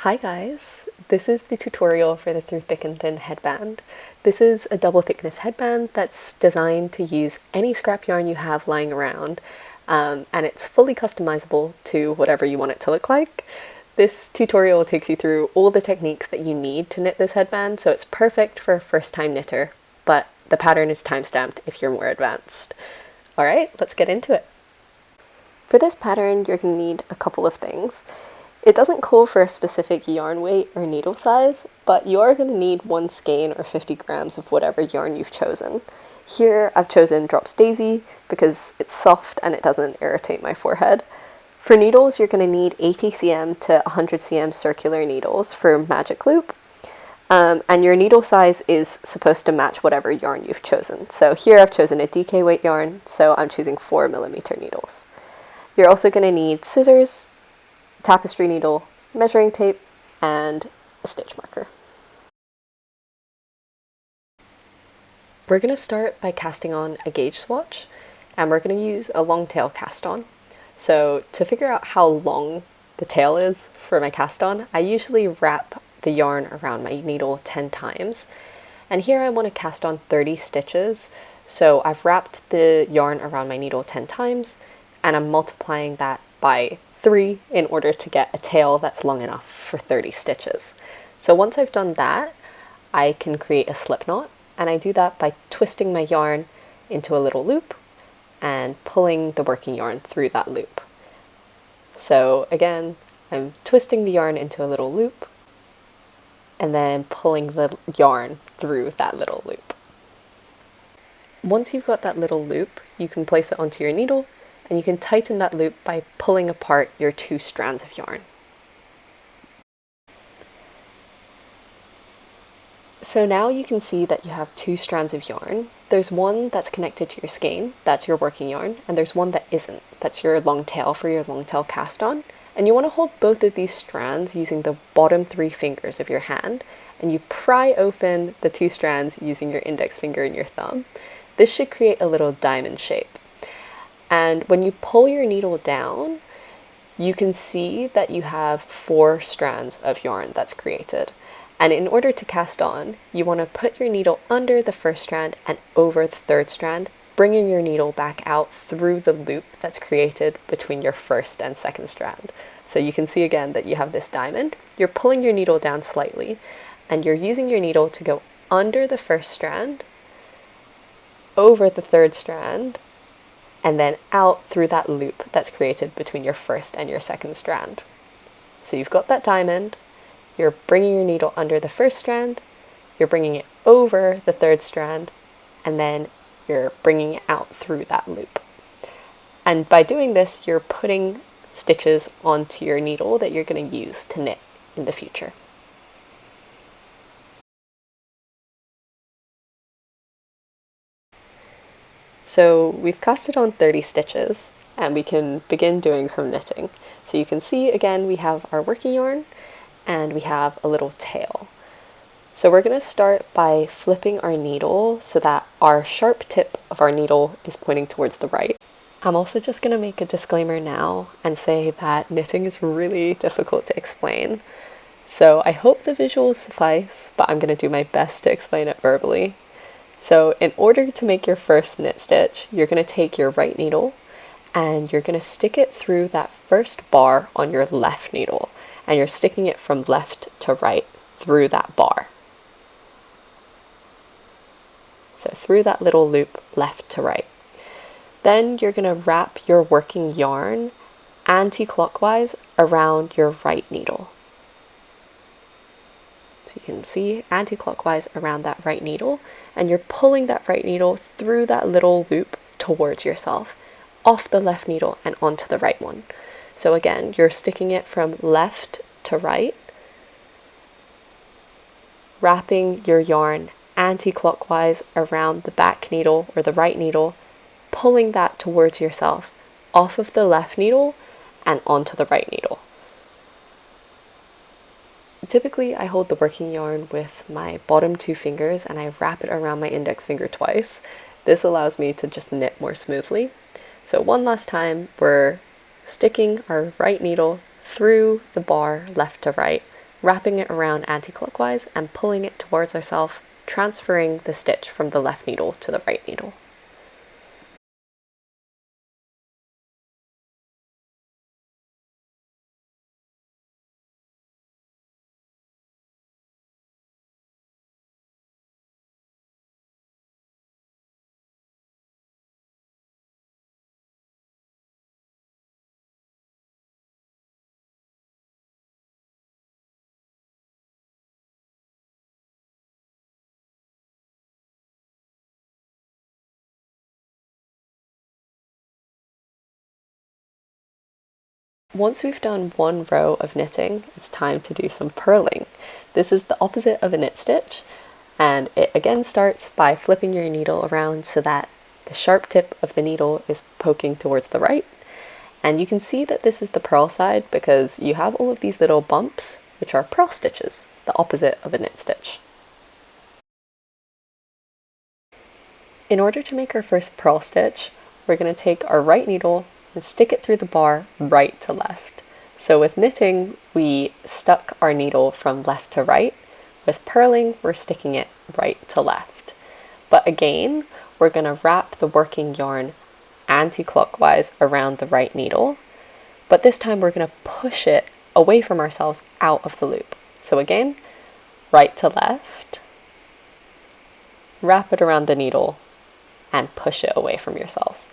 Hi guys, this is the tutorial for the Through Thick and Thin headband. This is a double thickness headband that's designed to use any scrap yarn you have lying around, and it's fully customizable to whatever you want it to look like. This tutorial takes you through all the techniques that you need to knit this headband, so it's perfect for a first-time knitter, but the pattern is time-stamped if you're more advanced. Alright, let's get into it. For this pattern, you're going to need a couple of things. It doesn't call for a specific yarn weight or needle size, but you are going to need 1 skein or 50 grams of whatever yarn you've chosen. Here I've chosen Drops Daisy because it's soft and it doesn't irritate my forehead. For needles, you're going to need 80 cm to 100 cm circular needles for magic loop. And your needle size is supposed to match whatever yarn you've chosen. So here I've chosen a DK weight yarn, so I'm choosing 4mm needles. You're also going to need scissors, tapestry needle, measuring tape, and a stitch marker. We're going to start by casting on a gauge swatch, and we're going to use a long tail cast on. So to figure out how long the tail is for my cast on, I usually wrap the yarn around my needle 10 times. And here I want to cast on 30 stitches, so I've wrapped the yarn around my needle 10 times, and I'm multiplying that by 3 in order to get a tail that's long enough for 30 stitches. So once I've done that, I can create a slip knot, and I do that by twisting my yarn into a little loop and pulling the working yarn through that loop. So again, I'm twisting the yarn into a little loop and then pulling the yarn through that little loop. Once you've got that little loop, you can place it onto your needle, and you can tighten that loop by pulling apart your 2 strands of yarn. So now you can see that you have 2 strands of yarn. There's one that's connected to your skein, that's your working yarn, and there's one that isn't, that's your long tail for your long tail cast on. And you want to hold both of these strands using the bottom 3 fingers of your hand, and you pry open the 2 strands using your index finger and your thumb. This should create a little diamond shape. And when you pull your needle down, you can see that you have 4 strands of yarn that's created. And in order to cast on, you want to put your needle under the first strand and over the 3rd strand, bringing your needle back out through the loop that's created between your 1st and 2nd strand. So you can see again that you have this diamond. You're pulling your needle down slightly, and you're using your needle to go under the 1st strand, over the 3rd strand, and then out through that loop that's created between your 1st and your 2nd strand. So you've got that diamond, you're bringing your needle under the 1st strand, you're bringing it over the 3rd strand, and then you're bringing it out through that loop. And by doing this, you're putting stitches onto your needle that you're going to use to knit in the future. So we've casted on 30 stitches, and we can begin doing some knitting. So you can see again we have our working yarn and we have a little tail. So we're going to start by flipping our needle so that our sharp tip of our needle is pointing towards the right. I'm also just going to make a disclaimer now and say that knitting is really difficult to explain. So I hope the visuals suffice, but I'm going to do my best to explain it verbally. So in order to make your first knit stitch, you're going to take your right needle and you're going to stick it through that first bar on your left needle, and you're sticking it from left to right through that bar. So through that little loop left to right. Then you're going to wrap your working yarn anti-clockwise around your right needle. So you can see anti-clockwise around that right needle, and you're pulling that right needle through that little loop towards yourself, off the left needle and onto the right one. So again, you're sticking it from left to right, wrapping your yarn anti-clockwise around the back needle or the right needle, pulling that towards yourself, off of the left needle and onto the right needle. Typically, I hold the working yarn with my bottom 2 fingers and I wrap it around my index finger twice. This allows me to just knit more smoothly. So one last time, we're sticking our right needle through the bar left to right, wrapping it around anti-clockwise and pulling it towards ourselves, transferring the stitch from the left needle to the right needle. Once we've done one row of knitting, it's time to do some purling. This is the opposite of a knit stitch, and it again starts by flipping your needle around so that the sharp tip of the needle is poking towards the right. And you can see that this is the purl side because you have all of these little bumps, which are purl stitches, the opposite of a knit stitch. In order to make our first purl stitch, we're going to take our right needle and stick it through the bar right to left. So with knitting, we stuck our needle from left to right. With purling, we're sticking it right to left. But again, we're going to wrap the working yarn anti-clockwise around the right needle. But this time we're going to push it away from ourselves out of the loop. So again, right to left, wrap it around the needle and push it away from yourselves.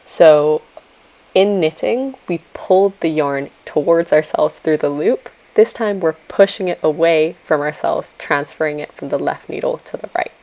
So in knitting, we pulled the yarn towards ourselves through the loop. This time we're pushing it away from ourselves, transferring it from the left needle to the right.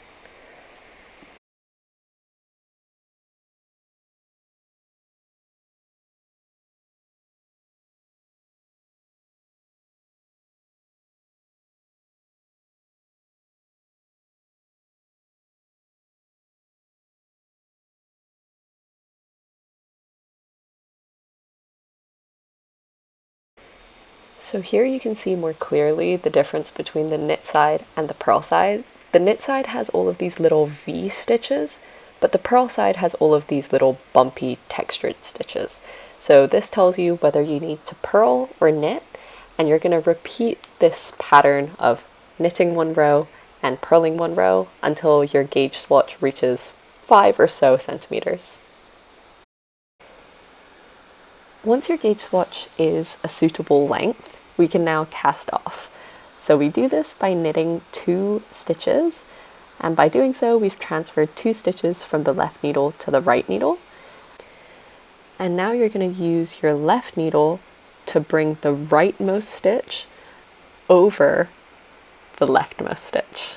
So here you can see more clearly the difference between the knit side and the purl side. The knit side has all of these little V stitches, but the purl side has all of these little bumpy textured stitches. So this tells you whether you need to purl or knit, and you're going to repeat this pattern of knitting one row and purling one row until your gauge swatch reaches 5 or so centimeters. Once your gauge swatch is a suitable length, we can now cast off. So we do this by knitting 2 stitches, and by doing so we've transferred 2 stitches from the left needle to the right needle. And now you're going to use your left needle to bring the rightmost stitch over the leftmost stitch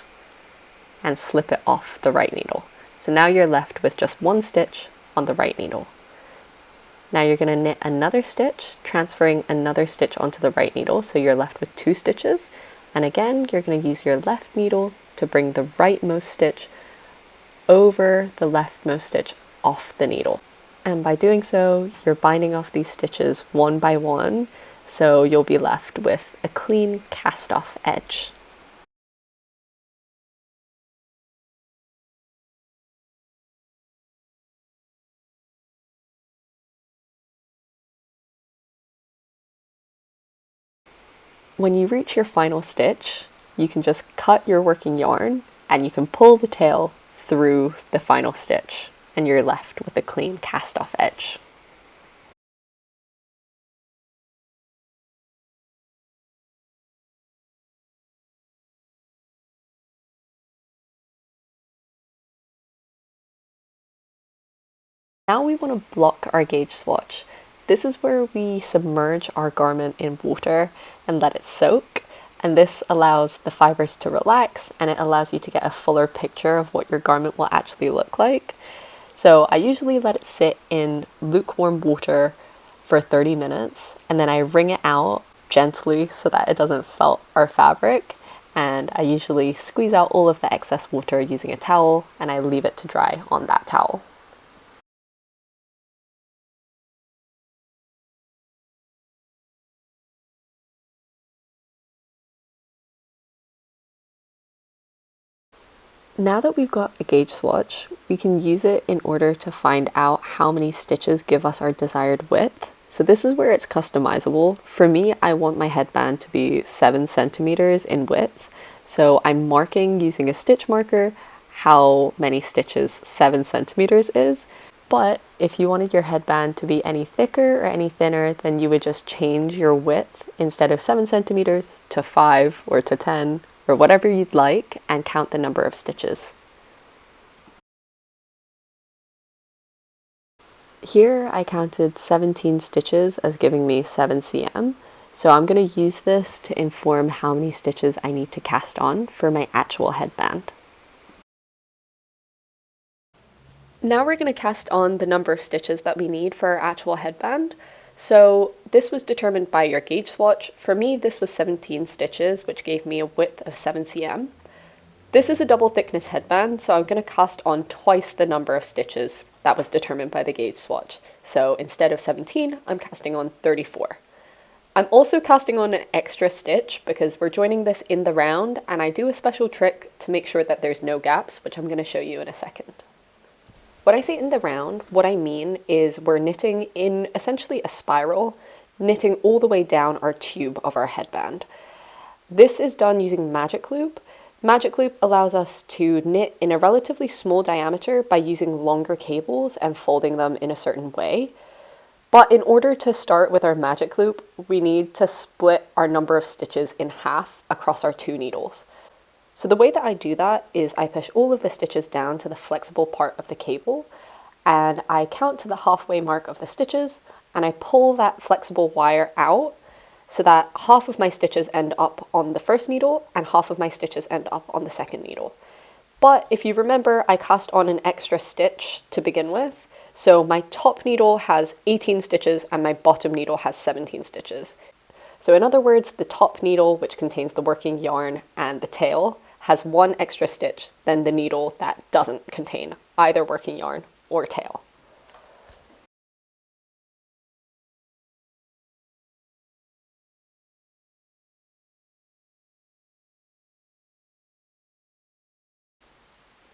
and slip it off the right needle. So now you're left with just 1 stitch on the right needle. Now you're going to knit another stitch, transferring another stitch onto the right needle, so you're left with 2 stitches. And again, you're going to use your left needle to bring the rightmost stitch over the leftmost stitch off the needle. And by doing so, you're binding off these stitches one by one, so you'll be left with a clean cast-off edge. When you reach your final stitch, you can just cut your working yarn and you can pull the tail through the final stitch and you're left with a clean cast-off edge. Now we want to block our gauge swatch. This is where we submerge our garment in water and let it soak, and this allows the fibers to relax and it allows you to get a fuller picture of what your garment will actually look like. So I usually let it sit in lukewarm water for 30 minutes and then I wring it out gently so that it doesn't felt our fabric, and I usually squeeze out all of the excess water using a towel and I leave it to dry on that towel. Now that we've got a gauge swatch, we can use it in order to find out how many stitches give us our desired width. So this is where it's customizable. For me, I want my headband to be 7 centimeters in width. So I'm marking using a stitch marker how many stitches 7 centimeters is. But if you wanted your headband to be any thicker or any thinner, then you would just change your width instead of 7 centimeters to 5 or to 10 or whatever you'd like and count the number of stitches. Here I counted 17 stitches as giving me 7 cm, so I'm going to use this to inform how many stitches I need to cast on for my actual headband. Now we're going to cast on the number of stitches that we need for our actual headband. So this was determined by your gauge swatch. For me, this was 17 stitches, which gave me a width of 7 cm. This is a double thickness headband, so I'm going to cast on twice the number of stitches that was determined by the gauge swatch. So instead of 17, I'm casting on 34. I'm also casting on an extra stitch because we're joining this in the round, and I do a special trick to make sure that there's no gaps, which I'm going to show you in a second. When I say in the round, what I mean is we're knitting in essentially a spiral, knitting all the way down our tube of our headband. This is done using magic loop. Magic loop allows us to knit in a relatively small diameter by using longer cables and folding them in a certain way. But in order to start with our magic loop, we need to split our number of stitches in half across our 2 needles. So the way that I do that is I push all of the stitches down to the flexible part of the cable, and I count to the halfway mark of the stitches, and I pull that flexible wire out so that half of my stitches end up on the first needle and half of my stitches end up on the second needle. But if you remember, I cast on an extra stitch to begin with, so my top needle has 18 stitches and my bottom needle has 17 stitches. So in other words, the top needle, which contains the working yarn and the tail, has 1 extra stitch than the needle that doesn't contain either working yarn or tail.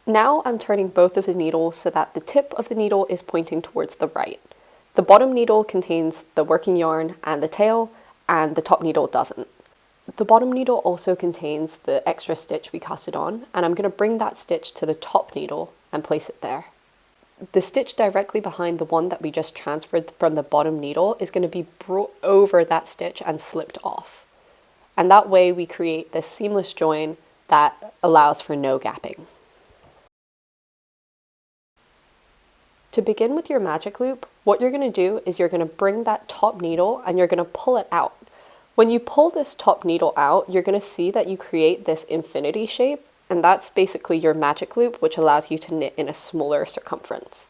Now I'm turning both of the needles so that the tip of the needle is pointing towards the right. The bottom needle contains the working yarn and the tail, and the top needle doesn't. The bottom needle also contains the extra stitch we casted on, and I'm going to bring that stitch to the top needle and place it there. The stitch directly behind the one that we just transferred from the bottom needle is going to be brought over that stitch and slipped off. And that way we create this seamless join that allows for no gapping. To begin with your magic loop, what you're going to do is you're going to bring that top needle and you're going to pull it out. When you pull this top needle out, you're going to see that you create this infinity shape, and that's basically your magic loop, which allows you to knit in a smaller circumference.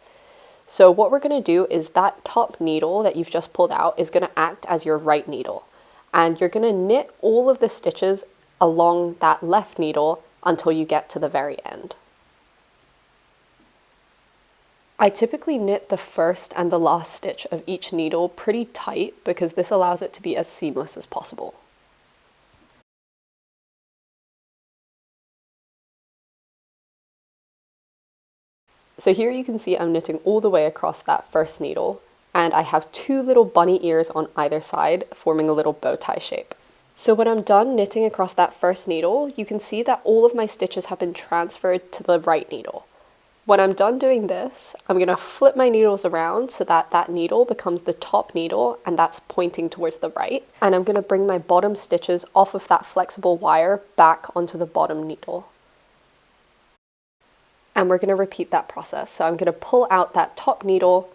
So what we're going to do is that top needle that you've just pulled out is going to act as your right needle, and you're going to knit all of the stitches along that left needle until you get to the very end. I typically knit the first and the last stitch of each needle pretty tight because this allows it to be as seamless as possible. So here you can see I'm knitting all the way across that first needle, and I have 2 little bunny ears on either side forming a little bow tie shape. So when I'm done knitting across that first needle, you can see that all of my stitches have been transferred to the right needle. When I'm done doing this, I'm going to flip my needles around so that that needle becomes the top needle and that's pointing towards the right. And I'm going to bring my bottom stitches off of that flexible wire back onto the bottom needle. And we're going to repeat that process. So I'm going to pull out that top needle,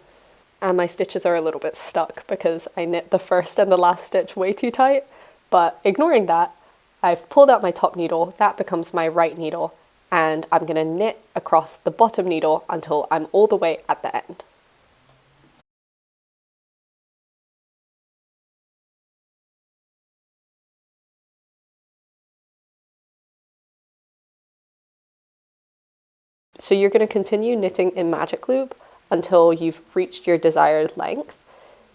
and my stitches are a little bit stuck because I knit the first and the last stitch way too tight. But ignoring that, I've pulled out my top needle, that becomes my right needle, and I'm going to knit across the bottom needle until I'm all the way at the end. So you're going to continue knitting in magic loop until you've reached your desired length.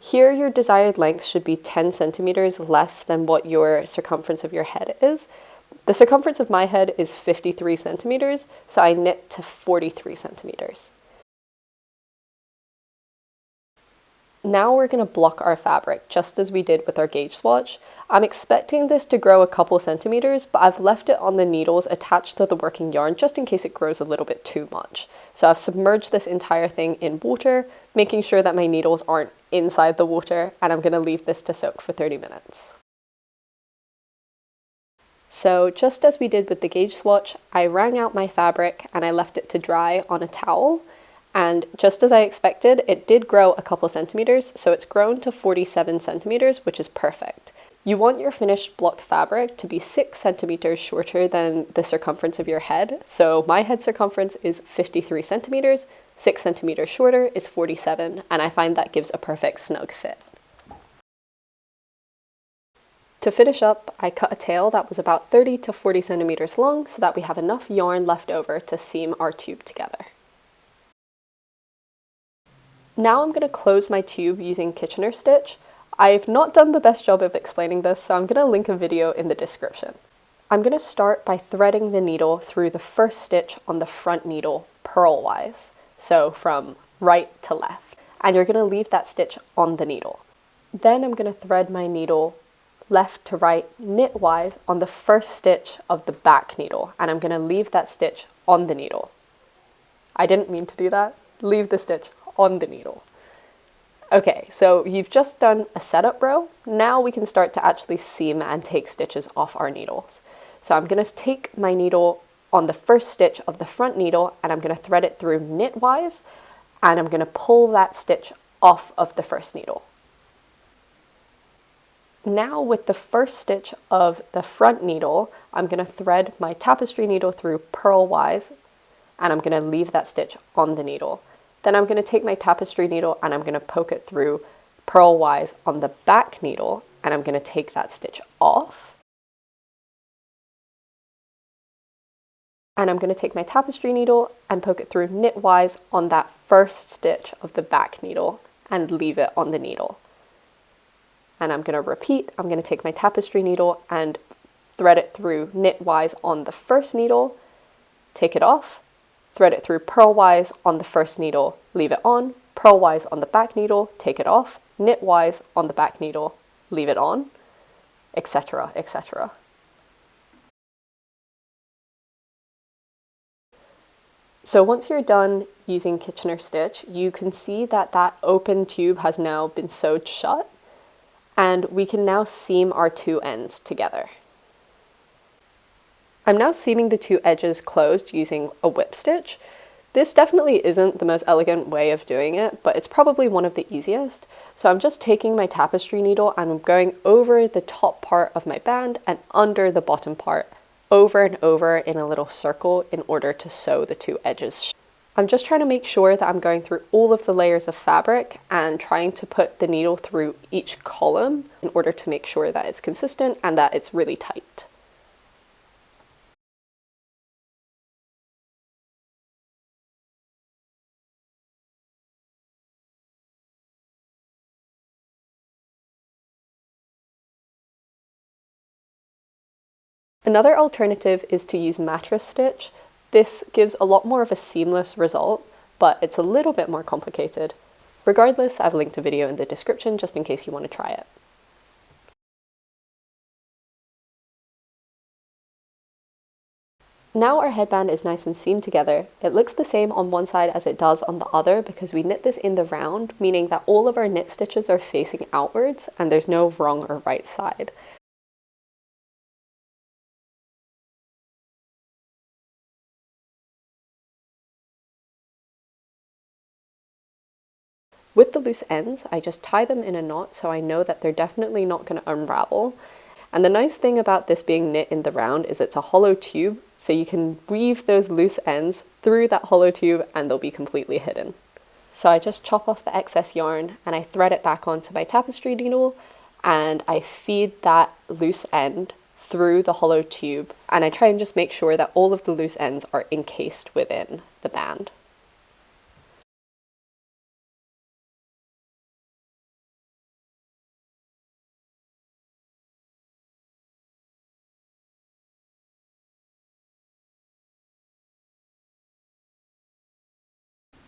Here your desired length should be 10 centimeters less than what your circumference of your head is. The circumference of my head is 53 centimeters, so I knit to 43 centimeters. Now we're going to block our fabric, just as we did with our gauge swatch. I'm expecting this to grow a couple centimeters, but I've left it on the needles attached to the working yarn just in case it grows a little bit too much. So I've submerged this entire thing in water, making sure that my needles aren't inside the water, and I'm going to leave this to soak for 30 minutes. So just as we did with the gauge swatch, I wrung out my fabric and I left it to dry on a towel. And just as I expected, it did grow a couple centimeters, so it's grown to 47 centimeters, which is perfect. You want your finished blocked fabric to be 6 centimeters shorter than the circumference of your head. So my head circumference is 53 centimeters, 6 centimeters shorter is 47, and I find that gives a perfect snug fit. To finish up, I cut a tail that was about 30 to 40 centimeters long so that we have enough yarn left over to seam our tube together. Now I'm going to close my tube using Kitchener stitch. I've not done the best job of explaining this, so I'm going to link a video in the description. I'm going to start by threading the needle through the first stitch on the front needle purlwise, so from right to left. And you're going to leave that stitch on the needle. Then I'm going to thread my needle left to right knitwise on the first stitch of the back needle, and I'm going to leave that stitch on the needle. I didn't mean to do that. Leave the stitch on the needle. Okay, so you've just done a setup row. Now we can start to actually seam and take stitches off our needles. So I'm going to take my needle on the first stitch of the front needle and I'm going to thread it through knitwise, and I'm going to pull that stitch off of the first needle. Now with the first stitch of the front needle, I'm going to thread my tapestry needle through purlwise, and I'm going to leave that stitch on the needle. Then I'm going to take my tapestry needle and I'm going to poke it through purlwise on the back needle, and I'm going to take that stitch off. And I'm going to take my tapestry needle and poke it through knitwise on that first stitch of the back needle and leave it on the needle. And I'm going to repeat. I'm going to take my tapestry needle and thread it through knitwise on the first needle, take it off, thread it through purlwise on the first needle, leave it on, purlwise on the back needle, take it off, knitwise on the back needle, leave it on, etc., etc. So once you're done using Kitchener stitch, you can see that that open tube has now been sewed shut, and we can now seam our two ends together. I'm now seaming the two edges closed using a whip stitch. This definitely isn't the most elegant way of doing it, but it's probably one of the easiest. So I'm just taking my tapestry needle and I'm going over the top part of my band and under the bottom part, over and over in a little circle in order to sew the two edges. I'm just trying to make sure that I'm going through all of the layers of fabric and trying to put the needle through each column in order to make sure that it's consistent and that it's really tight. Another alternative is to use mattress stitch. This gives a lot more of a seamless result, but it's a little bit more complicated. Regardless, I've linked a video in the description just in case you want to try it. Now our headband is nice and seamed together. It looks the same on one side as it does on the other because we knit this in the round, meaning that all of our knit stitches are facing outwards and there's no wrong or right side. With the loose ends, I just tie them in a knot so I know that they're definitely not going to unravel. And the nice thing about this being knit in the round is it's a hollow tube, so you can weave those loose ends through that hollow tube and they'll be completely hidden. So I just chop off the excess yarn and I thread it back onto my tapestry needle and I feed that loose end through the hollow tube, and I try and just make sure that all of the loose ends are encased within the band.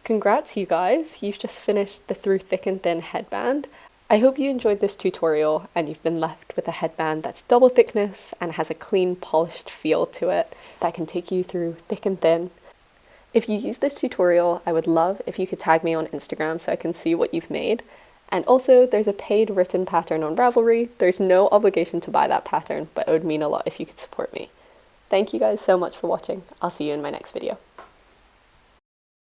Congrats you guys, you've just finished the Through Thick and Thin headband. I hope you enjoyed this tutorial and you've been left with a headband that's double thickness and has a clean, polished feel to it that can take you through thick and thin. If you use this tutorial, I would love if you could tag me on Instagram so I can see what you've made. And also, there's a paid written pattern on Ravelry. There's no obligation to buy that pattern, but it would mean a lot if you could support me. Thank you guys so much for watching. I'll see you in my next video.